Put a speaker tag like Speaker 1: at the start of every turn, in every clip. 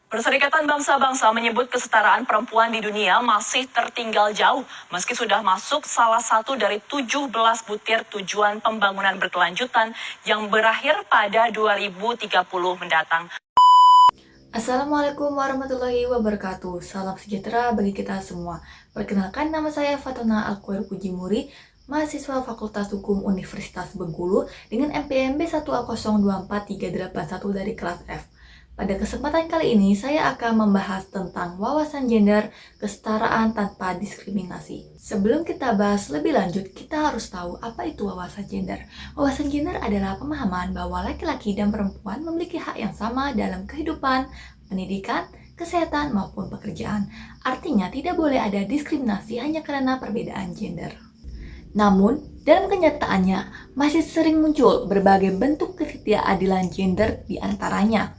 Speaker 1: Perserikatan Bangsa-Bangsa menyebut kesetaraan perempuan di dunia masih tertinggal jauh, meski sudah masuk salah satu dari 17 butir tujuan pembangunan berkelanjutan yang berakhir pada 2030 mendatang.
Speaker 2: Assalamualaikum warahmatullahi wabarakatuh. Salam sejahtera bagi kita semua. Perkenalkan, nama saya Fatona Alkhair Pujimuri, mahasiswa Fakultas Hukum Universitas Bengkulu dengan NPM B10243881 dari kelas F. Pada kesempatan kali ini, saya akan membahas tentang wawasan gender, kesetaraan tanpa diskriminasi. Sebelum kita bahas lebih lanjut, kita harus tahu apa itu wawasan gender. Wawasan gender adalah pemahaman bahwa laki-laki dan perempuan memiliki hak yang sama dalam kehidupan, pendidikan, kesehatan, maupun pekerjaan. Artinya, tidak boleh ada diskriminasi hanya karena perbedaan gender. Namun, dalam kenyataannya, masih sering muncul berbagai bentuk ketidakadilan gender di antaranya.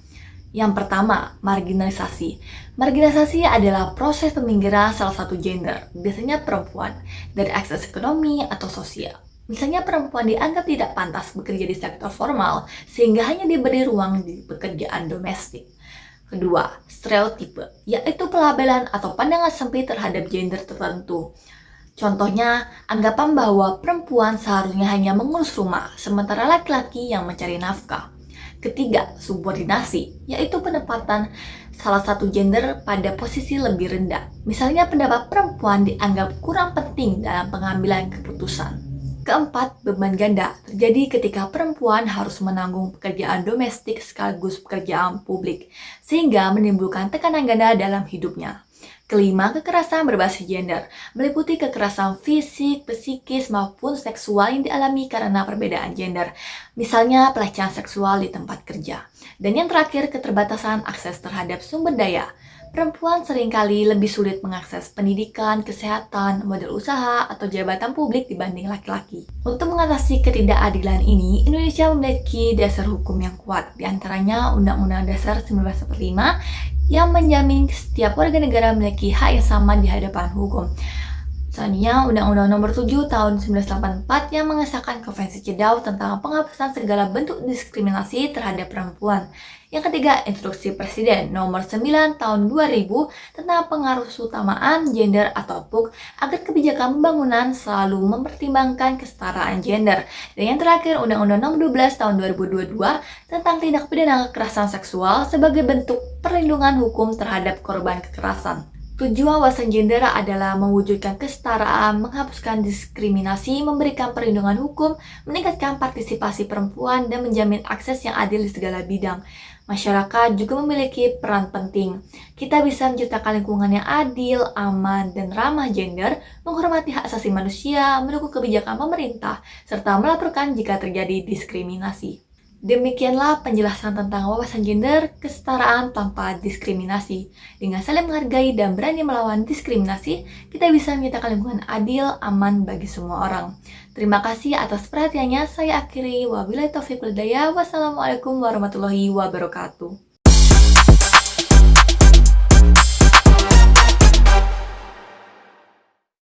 Speaker 2: Yang pertama, marginalisasi. Marginalisasi adalah proses peminggiran salah satu gender, biasanya perempuan, dari akses ekonomi atau sosial. Misalnya perempuan dianggap tidak pantas bekerja di sektor formal, sehingga hanya diberi ruang di pekerjaan domestik. Kedua, stereotipe, yaitu pelabelan atau pandangan sempit terhadap gender tertentu. Contohnya, anggapan bahwa perempuan seharusnya hanya mengurus rumah, sementara laki-laki yang mencari nafkah. Ketiga, subordinasi, yaitu penempatan salah satu gender pada posisi lebih rendah. Misalnya pendapat perempuan dianggap kurang penting dalam pengambilan keputusan. Keempat, beban ganda terjadi ketika perempuan harus menanggung pekerjaan domestik sekaligus pekerjaan publik, sehingga menimbulkan tekanan ganda dalam hidupnya. Kelima, kekerasan berbasis gender, meliputi kekerasan fisik, psikis, maupun seksual yang dialami karena perbedaan gender. Misalnya pelecehan seksual di tempat kerja. Dan yang terakhir, keterbatasan akses terhadap sumber daya. Perempuan seringkali lebih sulit mengakses pendidikan, kesehatan, modal usaha, atau jabatan publik dibanding laki-laki. Untuk mengatasi ketidakadilan ini, Indonesia memiliki dasar hukum yang kuat, diantaranya Undang-Undang Dasar 1945 yang menjamin setiap warga negara memiliki hak yang sama di hadapan hukum. Selanjutnya, Undang-Undang Nomor 7 Tahun 1984 yang mengesahkan Konvensi CEDAW tentang penghapusan segala bentuk diskriminasi terhadap perempuan. Yang ketiga, Instruksi Presiden Nomor 9 Tahun 2000 tentang pengarusutamaan gender atau PUK agar kebijakan pembangunan selalu mempertimbangkan kesetaraan gender. Dan yang terakhir, Undang-Undang Nomor 12 Tahun 2022 tentang tindak pidana kekerasan seksual sebagai bentuk perlindungan hukum terhadap korban kekerasan. Tujuan wawasan gender adalah mewujudkan kesetaraan, menghapuskan diskriminasi, memberikan perlindungan hukum, meningkatkan partisipasi perempuan, dan menjamin akses yang adil di segala bidang. Masyarakat juga memiliki peran penting. Kita bisa menciptakan lingkungan yang adil, aman, dan ramah gender, menghormati hak asasi manusia, mendukung kebijakan pemerintah, serta melaporkan jika terjadi diskriminasi. Demikianlah penjelasan tentang wawasan gender, kesetaraan tanpa diskriminasi. Dengan saling menghargai dan berani melawan diskriminasi, kita bisa menciptakan lingkungan adil, aman bagi semua orang. Terima kasih atas perhatiannya. Saya akhiri. Wabillahi taufiq wal hidayah. Wassalamualaikum warahmatullahi wabarakatuh.